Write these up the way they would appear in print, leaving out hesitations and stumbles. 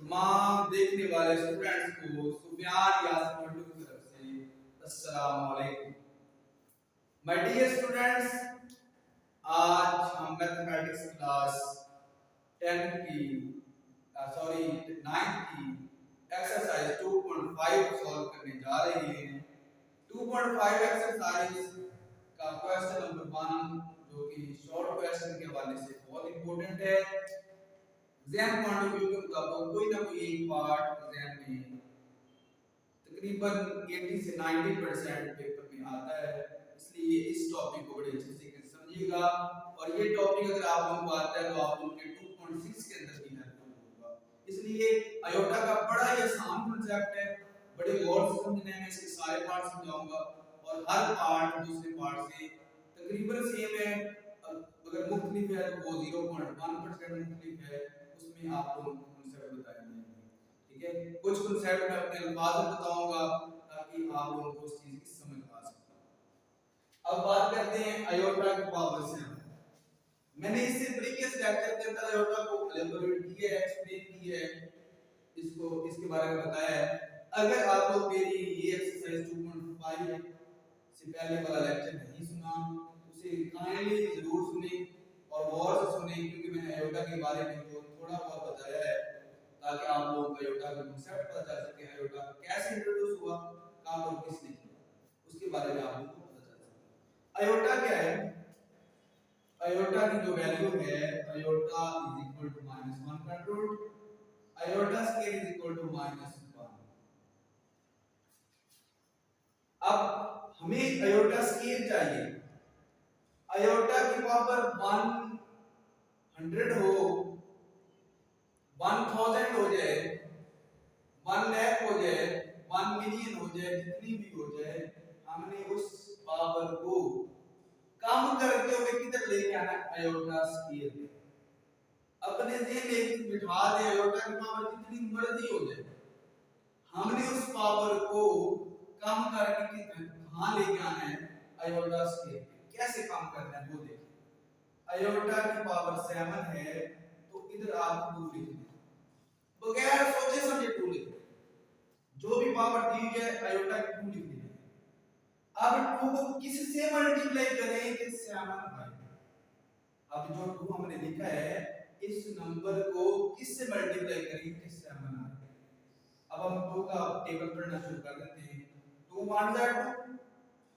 तमाम देखने वाले स्टूडेंट्स को सुफियान यासिन मंटू की तरफ से अस्सलाम वालेकुम। माय डियर स्टूडेंट्स, आज हम मैथमेटिक्स क्लास 10 की सॉरी 9th की एक्सरसाइज 2.5 सॉल्व करने जा रहे हैं। 2.5 एक्सरसाइज का क्वेश्चन नंबर 1 जो कि शॉर्ट क्वेश्चन के हवाले से बहुत इंपॉर्टेंट है। एग्जाम पॉइंट ऑफ व्यू के मुताबिक कोई ना कोई एक पार्ट एग्जाम में तकरीबन 80 से 90% पेपर में आता है, इसलिए इस टॉपिक को बड़े अच्छे से समझिएगा। और ये टॉपिक अगर आप लोगों को आता है तो आप लोगों के 2.6 के अंदर भी हेल्पफुल होगा। इसलिए आयोटा का बड़ा ही आसान कांसेप्ट है, बड़े गौर से समझने में इसके सारे पार्ट समझाऊंगा और हर पार्ट दूसरे पार्ट से तकरीबन सेम है। अगर मुख्तलिफ है तो वो 0.1% मुख्तलिफ है, उसमें आप लोगों को कांसेप्ट बताए जाएंगे। ठीक है, कुछ कांसेप्ट मैं अपने अल्फाज में बताऊंगा ताकि आप लोगों को उस चीज की समझ आ सके। अब बात करते हैं आयोटा की पावर से। मैंने इससे प्रीवियस लेक्चर के अंदर आयोटा को एलैबोरेट किया है, एक्सप्लेन किया है, इसको इसके बारे में बताया है। अगर आप लोग मेरी ये एक्सरसाइज 2.5 से पहले वाला लेक्चर नहीं सुना उसे काइंडली जरूर सुने और गौर से सुने, क्योंकि मैंने आयोटा के बारे में जो थोड़ा बहुत बताया है ताकि आप लोगों को आयोटा का कांसेप्ट पता चल सके, आयोटा कैसे इंट्रोड्यूस हुआ, कहां पर किसने किया, उसके बारे में आप लोगों को पता चल सके। आयोटा क्या है? आयोटा की जो वैल्यू है, आयोटा इज इक्वल टू -1 का root, iota scale is equal to -1। अब हमें आयोटा स्केल चाहिए। आयोटा की पावर 100 हो, 1000 हो जाए, 1 लाख हो जाए, 1 मिलियन हो जाए, जितनी भी हो जाए, हमने उस पावर को कम करते हुए किधर लेके आना? आयोटा स्केल में। अपने ज़हन में बिठा दे, आयोटा की पावर जितनी मर्जी हो जाए, हमने उस पावर को कम करके कहां लेके आना है? Iota scale. कैसे कम करना है वो देखिए। आयोटा की पावर 7 है तो इधर आप 2 लिख दें, बगैर सोचे समझे 2 लिख दें। जो भी पावर दी है आयोटा की 2 लिख दें। अब 2 को किससे मल्टीप्लाई करें कि 7 आए। अब जो 2 हमने लिखा है इस नंबर को किससे मल्टीप्लाई करें कि 7 आए। अब हम 2 का टेबल पढ़ना शुरू कर देते हैं। 2 1 are 2,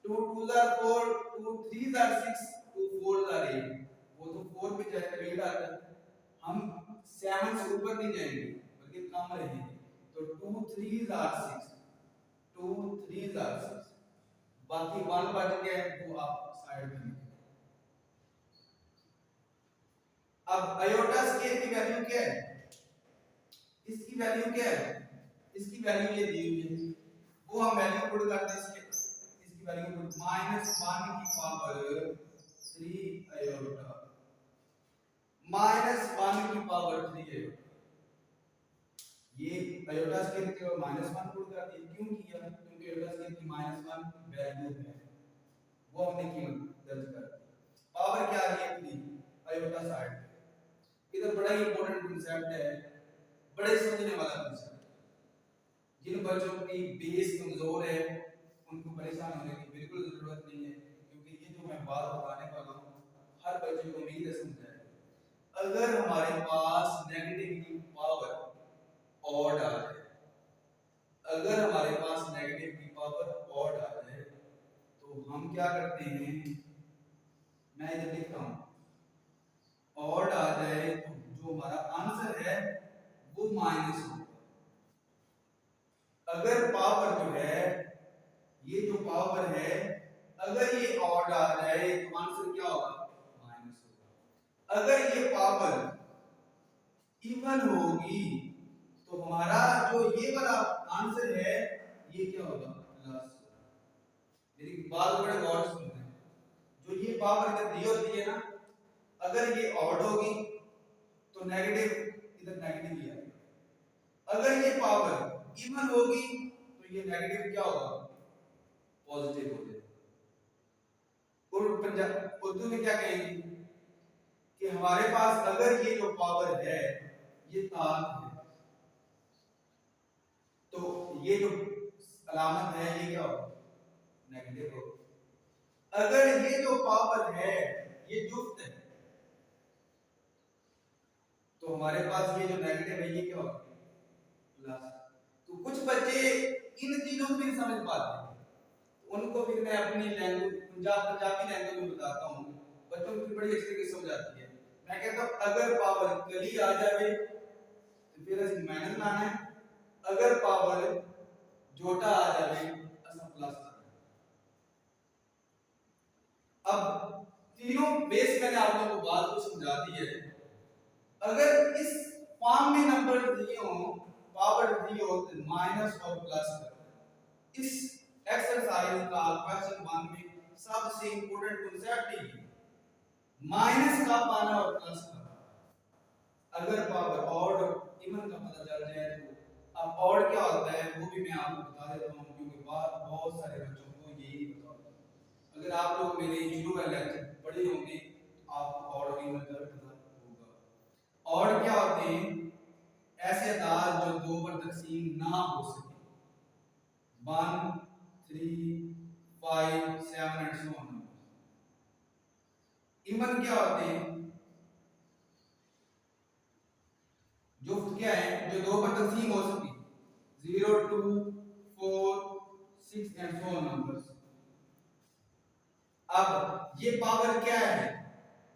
2 2 are 4, 2 3 are 6, 2 4 are 8। वो तो 4 पे जाकर 8 आता है, हम 7 से ऊपर नहीं जाएंगे बल्कि कम रहेंगे। तो 2 3 are 6, 2 3 are 6, बाकी 1 बच गया वो आप साइड में लिखें। अब आयोटा स्केल की वैल्यू क्या है? इसकी वैल्यू क्या है? इसकी वैल्यू ये दी हुई है, वो हम वैल्यू पुट करते हैं। इसकी वैल्यू पुट -1 की पावर 3 आयोटा, -1 की पावर 3 आयोटा। ये आयोटा स्केल के -1 पुट कर दिया। क्यों किया? क्योंकि आयोटा स्केल की -1 वैल्यू है, वो हमने कीमत दर्ज कर दी। पावर क्या आ गई अपनी? आयोटा साइड पे। इधर बड़ा ही इंपॉर्टेंट कांसेप्ट है, बड़े समझने वाला कांसेप्ट। जिन बच्चों की बेस कमजोर है उनको परेशान होने की बिल्कुल जरूरत नहीं है, क्योंकि ये जो मैं बात बताने वाला हूँ हर बच्चे को उम्मीद है समझ आएगा। अगर हमारे पास नेगेटिव की पावर ऑड आ जाए, अगर हमारे पास नेगेटिव की पावर ऑड आ जाए तो हम क्या करते हैं? मैं इधर लिखता हूँ, ऑड आ जाए तो जो हमारा आंसर है वो माइनस होगा। अगर पावर जो है, ये जो पावर है, अगर ये ऑड आ जाए तो आंसर क्या होगा? माइनस होगा। अगर ये पावर इवन होगी तो हमारा जो ये वाला आंसर है ये क्या होगा? प्लस। मेरी बात बड़े गौर से सुनना है। जो ये पावर इधर दी होती है ना, अगर ये ऑड होगी तो नेगेटिव इधर नेगेटिव ही आएगा। अगर ये पावर इवन होगी तो ये नेगेटिव क्या होगा? पॉजिटिव हो जाएगा। और पंजाब उर्दू में क्या कहेंगे कि हमारे पास अगर ये जो पावर है ये ताक है, ये जो अलामत है ये क्या होगा, नेगेटिव होगा। अगर ये जो पावर है ये जुफ्त है तो हमारे पास ये जो नेगेटिव है ये क्या होगा, प्लस। तो कुछ बच्चे इन चीजों को भी समझ पाते हैं, उनको फिर मैं अपनी लैंग्वेज पंजाबी लैंग्वेज में बताता हूँ, बच्चों को बड़ी अच्छी तरीके से समझ आती है। मैं कहता हूँ अगर पावर कली आ जाए तो फिर असं माइनस लाना है, अगर पावर जोटा आ जाए असं प्लस लाना है। अब तीनों बेस मैंने आप लोगों को बात को समझा दी है। अगर इस फॉर्म में नंबर दिए हो, पावर दी हो तो माइनस और प्लस कर। इस एक्सरसाइज का क्वेश्चन 1 में सबसे इंपॉर्टेंट कांसेप्ट है माइनस का पाना और प्लस का। अगर पावर ऑड और इवन का पता चल जाए तो अब ऑड क्या होता है वो भी मैं आपको बता देता हूं, क्योंकि बहुत सारे बच्चों को यही पता होता है। अगर आप लोग मेरे शुरू का लेक्चर पढ़े होंगे तो आपको ऑड और इवन का पता होगा। ऑड क्या होते हैं, ऐसे अदाद जो दो पर तकसीम ना हो सके, 1 3 5 7 एंड सो ऑन। इवन क्या होते हैं, जुफ्त क्या है जो दो पर तकसीम हो सके, 0 2 4 6 एंड सो ऑन नंबर्स। अब ये पावर क्या है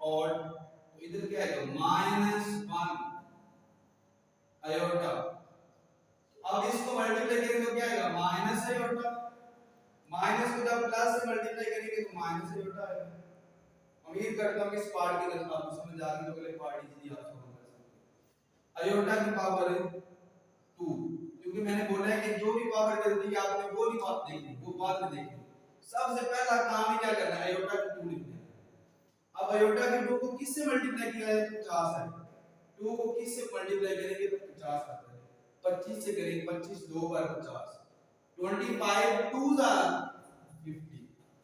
और तो इधर क्या है -1 आयोटा। अब इसको मल्टीप्लाई करेंगे तो क्या आएगा माइनस आयोटा, माइनस को जब प्लस से मल्टीप्लाई करेंगे तो माइनस आयोटा आएगा। उम्मीद करता हूं कि इस पार्ट की तरफ आपको समझ आ गई, तो अगले पार्ट इजीली आप समझ सकते। आयोटा की पावर 2, क्योंकि मैंने बोला है कि जो भी पावर गलती आपने वो नहीं बात देखनी, वो बाद में देखनी। सबसे पहला काम ही क्या करना है, आयोटा की 2 लिखना है। अब आयोटा की 2 को किससे मल्टीप्लाई किया है, 50 है। 2 को किससे मल्टीप्लाई करेंगे तो 50 आता है, 25 से करेंगे, 25 2 बार 50, 25 2 आर 50।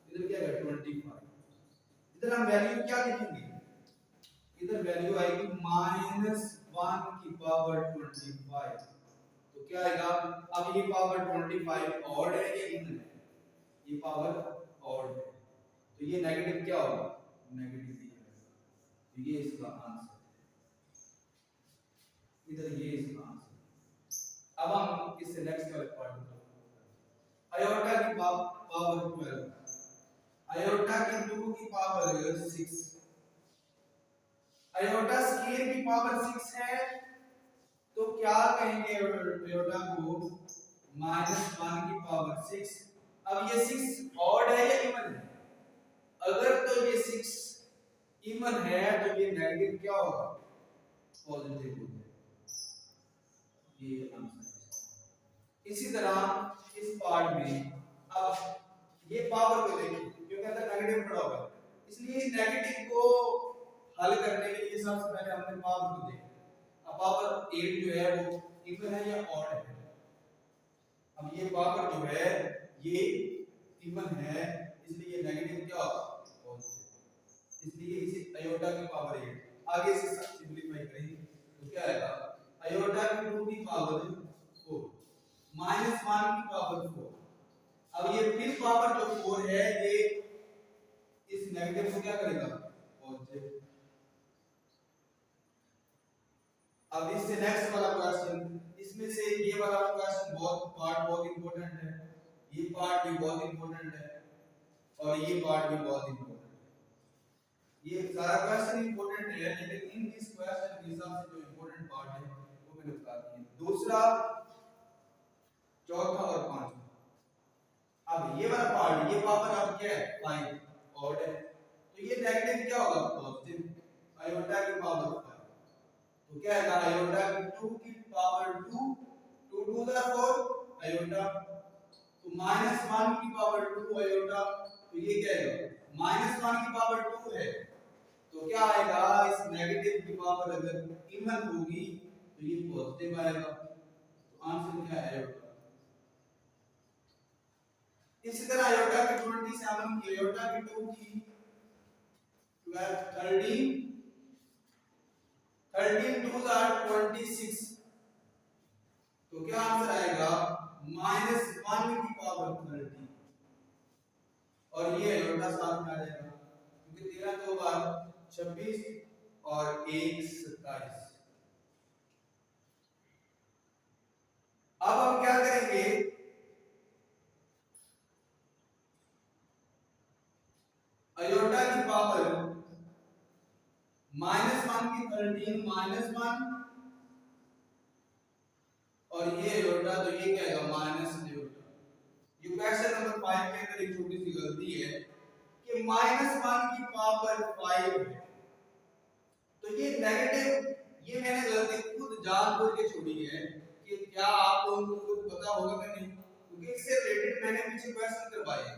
इधर क्या है 25, इधर हम वैल्यू क्या लिखेंगे, इधर वैल्यू आएगी -1 की पावर 25। तो क्या आएगा, अब ये पावर 25 ऑड है या इवन है, ये पावर ऑड है तो ये नेगेटिव क्या होगा, नेगेटिव ही आएगा। तो ये इसका आंसर है, इधर ये इसका आंसर है। अब हम इससे नेक्स्ट वाले पार्ट में आयोटा की पावर 12, आयोटा की 2 की पावर 6, आयोटा स्क्वायर की पावर 6 है तो क्या कहेंगे आयोटा को, -1 की पावर 6। अब ये 6 ऑड है या इवन है, अगर तो ये 6 इवन है तो ये नेगेटिव क्या होगा, पॉजिटिव होगा। ये आंसर है। इसी तरह इस पार्ट में अब ये पावर को देखिए क्योंकि अंदर नेगेटिव पड़ा होगा, इसलिए इस नेगेटिव को हल करने के लिए सबसे पहले हमने पावर को देखा। अब पावर 8 जो है वो इवन है या ऑड है, अब ये पावर जो है ये इवन है इसलिए ये नेगेटिव क्या होगा, पॉजिटिव। इसलिए इसे आयोटा की पावर 8 आगे से सिंपलीफाई करेंगे तो क्या आएगा, आयोटा की 2 की पावर 4 -1 की पावर 4। अब ये फिर पावर जो 4 है ये इस नेगेटिव को क्या करेगा, पॉजिटिव। अब इससे नेक्स्ट वाला क्वेश्चन, इसमें से ये वाला क्वेश्चन बहुत इंपॉर्टेंट है, ये पार्ट भी बहुत इंपॉर्टेंट है और ये पार्ट भी बहुत इंपॉर्टेंट है। ये सारा क्वेश्चन इंपॉर्टेंट है लेकिन इन इस क्वेश्चन के हिसाब से जो इंपॉर्टेंट पार्ट है वो मैंने बता दिया। दूसरा, चौथा और पांचवा। अब ये वाला पार्ट, ये पावर अब क्या है 5 ऑड है तो ये नेगेटिव क्या होगा, पॉजिटिव। आयोटा की पावर 5 तो क्या है, आयोटा की 2 की पावर 2, 2 2 द 4 आयोटा, तो -1 की पावर 2 आयोटा, तो ये क्या है -1 की पावर 2 है तो क्या आएगा, इस नेगेटिव की पावर अगर इवन होगी तो ये पॉजिटिव आएगा। तो आंसर क्या है आयोटा। इसी तरह आयोटा की 27 की, आयोटा की 2 की 12 13 13 2 आर 26 तो क्या आंसर आएगा -1 की पावर 30 और ये अयोटा साथ में आ जाएगा क्योंकि 13 दो बार 26 और 1 27। अब हम क्या करेंगे, अयोटा की पावर -1 की 13 -1 और ये अयोटा, तो ये क्या आएगा माइनस अयोटा। ये क्वेश्चन नंबर 5 के अंदर एक छोटी सी गलती है कि -1 की पावर 5 है, तो ये नेगेटिव, ये मैंने गलती खुद जानबूझ के छोड़ी है कि क्या आप लोगों को खुद पता होगा कि नहीं, क्योंकि इससे रिलेटेड मैंने पीछे क्वेश्चन करवाए हैं।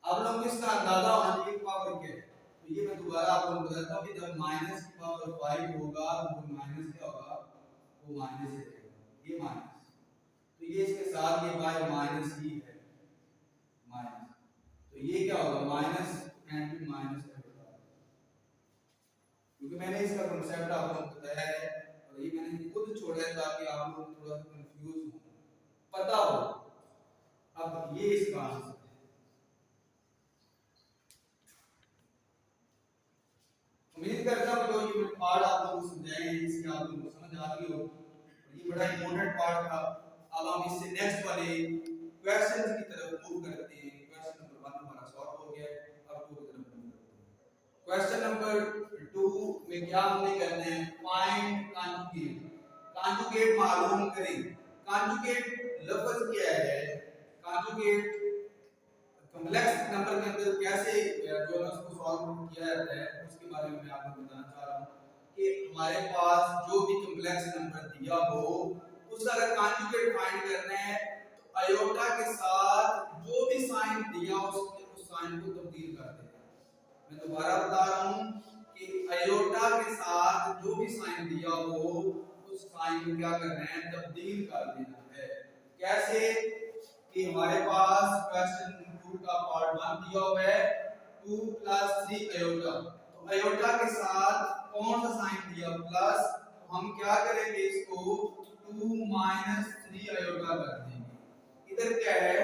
आप लोगों को इसका अंदाजा होना चाहिए पावर क्या है। तो ये मैं दोबारा आप लोगों को बताता हूं कि जब माइनस की पावर 5 होगा तो माइनस क्या होगा, वो माइनस ही रहेगा, ये माइनस, तो ये इसके साथ ये बाय माइनस ही है माइनस, तो ये क्या होगा माइनस एंड फिर माइनस है, क्योंकि मैंने इसका कांसेप्ट आप लोगों को बताया है और ये मैंने खुद छोड़ा है ताकि आप लोग थोड़ा सा कंफ्यूज हो, पता हो। अब ये इसका आंसर है। उम्मीद करता हूं जो ये पार्ट आप लोगों को समझाए हैं इसके आप लोगों को समझ आ गई हो, ये बड़ा इंपॉर्टेंट पार्ट था। अब हम इससे नेक्स्ट वाले क्वेश्चन की तरफ मूव करते हैं। क्वेश्चन नंबर 1 हमारा सॉल्व हो गया है, अब 2 की तरफ मूव करते हैं। क्वेश्चन नंबर 2 में क्या हमने करना है, फाइंड कॉन्जुगेट। कॉन्जुगेट मालूम करें। कॉन्जुगेट लफ्ज क्या है, कॉन्जुगेट कॉम्प्लेक्स नंबर के अंदर कैसे जो है उसको सॉल्व किया जाता है उसके बारे में मैं आपको बताना चाह रहा हूं कि हमारे पास जो भी कॉम्प्लेक्स नंबर दिया हो उसका अगर कॉन्जुगेट फाइंड करना है तो अयोटा के साथ जो भी साइन दिया उसके उस साइन को तब्दील कर देना है। मैं दोबारा बता रहा हूं कि अयोटा के साथ जो भी साइन दिया हो उस साइन को क्या करना है, तब्दील कर देना है। कैसे कि हमारे पास क्वेश्चन 2 का पार्ट 1 दिया हुआ है 2 + 3 अयोटा, तो अयोटा के साथ कौन सा साइन दिया प्लस, तो हम क्या करेंगे इसको 2 - 3 अयोटा कर देंगे। इधर क्या है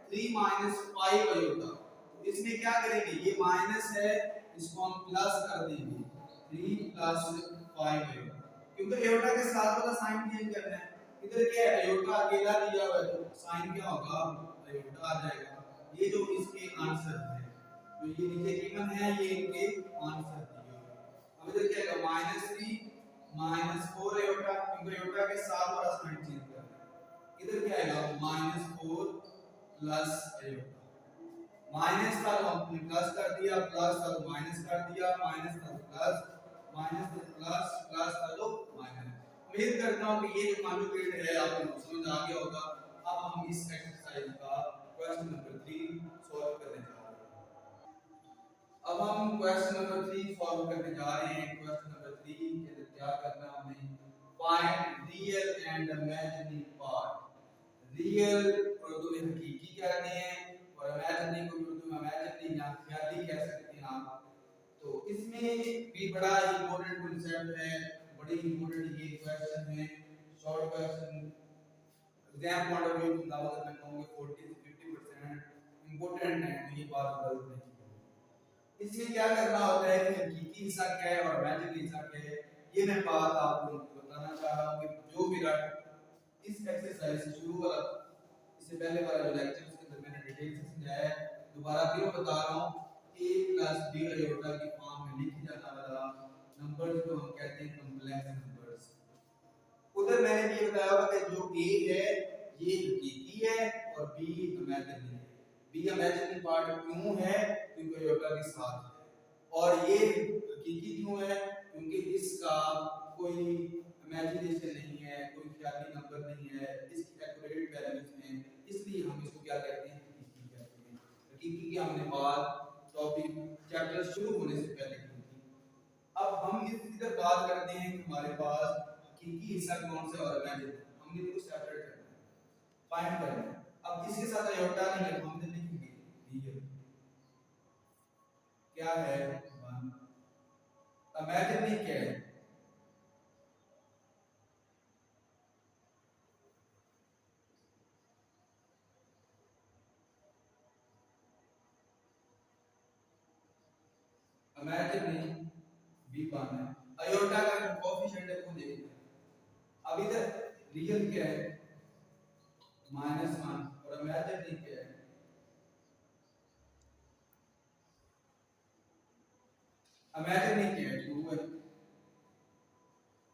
3 - 5 अयोटा, तो इसमें क्या करेंगे, ये माइनस है इसको हम प्लस कर देंगे 3 + 5 अयोटा, क्योंकि अयोटा के साथ वाला साइन चेंज करना है। इधर क्या है अयोटा अकेला दिया हुआ है तो साइन क्या होगा अयोटा आ जाएगा। ये जो इसके आंसर है, तो ये नीचे गिवन है, ये इनके आंसर दिए हुए हैं। अब इधर क्या है -3 - 4 अयोटा, क्योंकि अयोटा के साथ वाला साइन चेंज करना है। इधर क्या आएगा -4 प्लस अयोटा, माइनस था तो हमने प्लस कर दिया, प्लस था तो माइनस कर दिया, माइनस था तो प्लस, माइनस था तो प्लस, प्लस था तो माइनस। उम्मीद करता हूं कि ये जो कॉन्जुगेट है आपको समझ आ गया होगा। अब हम इस एक्सरसाइज का क्वेश्चन नंबर 3 सॉल्व करने जा रहे हैं। अब हम क्वेश्चन नंबर 3 सॉल्व करने जा रहे हैं। क्वेश्चन नंबर 3 के अंदर क्या करना है हमें, find real and imaginary part. Real Urdu में हकीकी कहते हैं और इमेजिनरी को उर्दू में इमेजिनरी या ख्याली कह सकते हैं आप। तो इसमें भी बड़ा इंपॉर्टेंट कांसेप्ट है, बड़ी इंपॉर्टेंट ये क्वेश्चन है, short question exam point of view का अगर मैं कहूंगा 40 से 50% इंपॉर्टेंट है, तो ये बात गलत नहीं है। इसमें क्या करना होता है कि हकीकी हिस्सा क्या है और इमेजिनरी हिस्सा क्या है, ये मैं बात आप लोगों को बताना चाह रहा हूं कि जो मेरा इस एक्सरसाइज से शुरू वाला इससे पहले वाला जो लेक्चर उसके अंदर मैंने डिटेल से समझाया है, दोबारा फिर बता रहा हूं a + b अयोटा की फॉर्म में लिखे जाने वाला नंबर्स को हम कहते हैं कॉम्प्लेक्स नंबर्स। उधर मैंने ये बताया हुआ कि जो a है ये हकीकी है और b इमेजिनरी है। b इमेजिनरी पार्ट क्यों है, क्योंकि अयोटा के साथ है, और ये हकीकी क्यों है, क्योंकि इसका कोई इमेजिनेशन नहीं है, कोई ख्याली नंबर नहीं है, इसकी एक्यूरेट वैल्यूज हैं, इसलिए हम इसको क्या कहते हैं हकीकी कहते हैं। हकीकी की हमने बात टॉपिक चैप्टर शुरू होने से पहले की थी। अब हम इधर बात करते हैं कि हमारे पास हकीकी हिस्सा कौन सा और इमेजिनरी, हमने इसको सेपरेट करना है, फाइंड करना है। अब इसके साथ अयोटा नहीं है तो हम लिखेंगे रियल क्या है 1, इमेजिनरी क्या है इमेजिनरी v1 है। आयोटा का जो कोएफिशिएंट है वो देखते हैं। अब इधर रियल क्या है -1 और इमेजिनरी क्या है इमेजिनरी क्या है 2 है।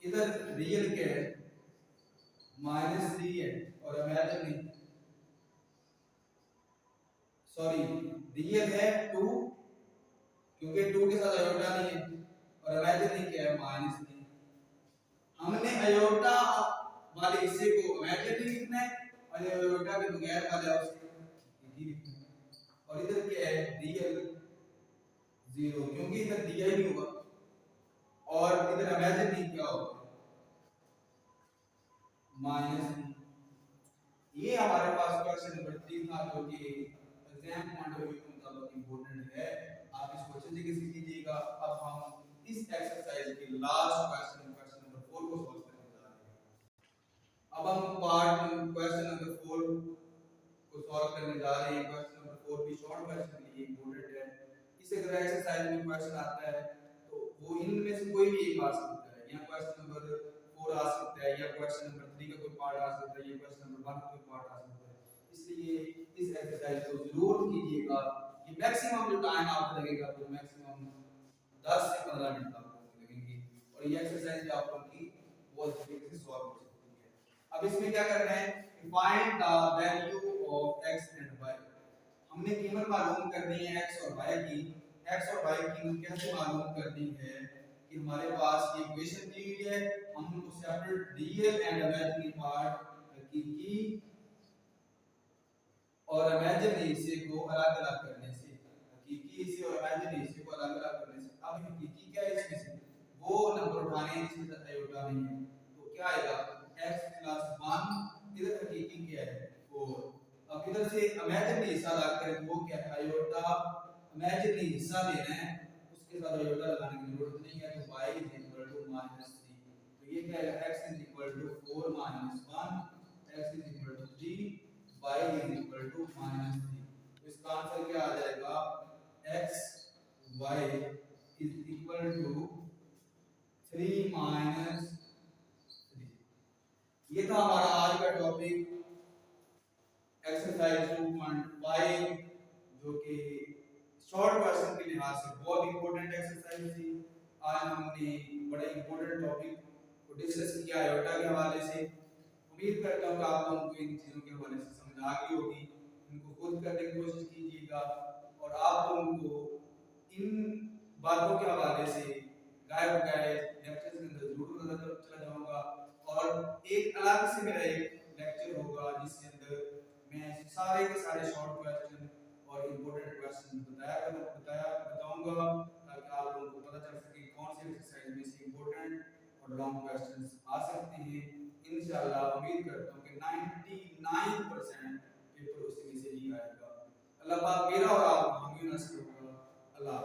इधर रियल क्या है -3 है और इमेजिनरी सॉरी रियल है 2 क्योंकि 2 के साथ आयोटा नहीं है और इमेजिनरी क्या है -3। हमने आयोटा वाले हिस्से को इमेजिनरी लिखना है और आयोटा के बगैर वाला उसको लिखना है। और इधर क्या है रियल 0 क्योंकि इधर दिया ही नहीं होगा और इधर इमेजिनरी क्या होगा -3। ये हमारे पास क्वेश्चन नंबर 3 था जो कि एग्जाम पॉइंट ऑफ व्यू के मुताबिक इंपॉर्टेंट है। आप इसको अच्छे तरीके से कीजिएगा। अब हम इस एक्सरसाइज के लास्ट क्वेश्चन क्वेश्चन नंबर 4 को सॉल्व करने जा रहे हैं। अब हम पार्ट क्वेश्चन नंबर 4 को सॉल्व करने जा रहे हैं। क्वेश्चन नंबर 4 भी शॉर्ट क्वेश्चन के लिए इंपॉर्टेंट है। इस अगर एक्सरसाइज में क्वेश्चन आता है तो वो इनमें से कोई भी एक आ सकता है। या क्वेश्चन नंबर 4 आ सकता है या क्वेश्चन नंबर 3 का कोई पार्ट आ सकता है या क्वेश्चन नंबर 1 का कोई पार्ट आ सकता है। इसलिए इस एक्सरसाइज को जरूर कीजिएगा। ये मैक्सिमम जो टाइम आपको लगेगा वो मैक्सिमम 10 से 15 मिनट आपको लगेंगे और ये एक्सरसाइज आप लोगों की बहुत तरीके से सॉल्व हो सकती है। अब इसमें क्या करना है find the value of x and y। हमने कीमत मालूम करनी है x और y की। x और y की कीमत कैसे मालूम करनी है कि हमारे पास ये इक्वेशन दी हुई है। हम उनको separate real and imaginary part हकीकी और इमेजिनरी हिस्से को अलग अलग करने से हकीकी हिस्से और इमेजिनरी हिस्से को अलग अलग करने से अब हकीकी क्या है इसमें से वो नंबर उठाने हैं जिसमें तक आयोटा नहीं है तो क्या आएगा x + 1 इधर हकीकी क्या है 4। अब इधर से इमेजिनरी हिस्सा अलग करें तो वो क्या है आयोटा इमेजिनरी हिस्सा लेना है उसके साथ आयोटा लगाने की जरूरत नहीं है तो y = -3। तो ये क्या है x = 4 - 1 x = 3 y = -3। तो इसका आंसर क्या आ जाएगा x y = 3 - 3। ये था हमारा आज का टॉपिक एक्सरसाइज 2.5 जो कि शॉर्ट क्वेश्चन के लिहाज से बहुत इंपॉर्टेंट एक्सरसाइज थी। आज हमने बड़े इंपॉर्टेंट टॉपिक को डिस्कस किया आयोटा के हवाले से। उम्मीद करता हूँ कि आप लोगों को इन चीज़ों के हवाले से समझ आ गई होगी। इनको खुद करने की कोशिश कीजिएगा और आप लोगों को इन बातों के हवाले से गायब लेक्चर्स के अंदर जरूर नजर चला जाऊंगा और एक अलग से मेरा एक लेक्चर होगा जिसके अंदर मैं सारे के सारे शॉर्ट क्वेश्चन और इंपॉर्टेंट क्वेश्चन बताऊंगा ताकि आप लोगों को पता चल सके कौन सी एक्सरसाइज में से इंपॉर्टेंट और लॉन्ग क्वेश्चंस आ सकते हैं। इंशाल्लाह उम्मीद करता हूं कि 99% पेपर उसमें से ही आएगा। अल्लाह पाक मेरा और आप हामी नसीब होगा। अल्लाह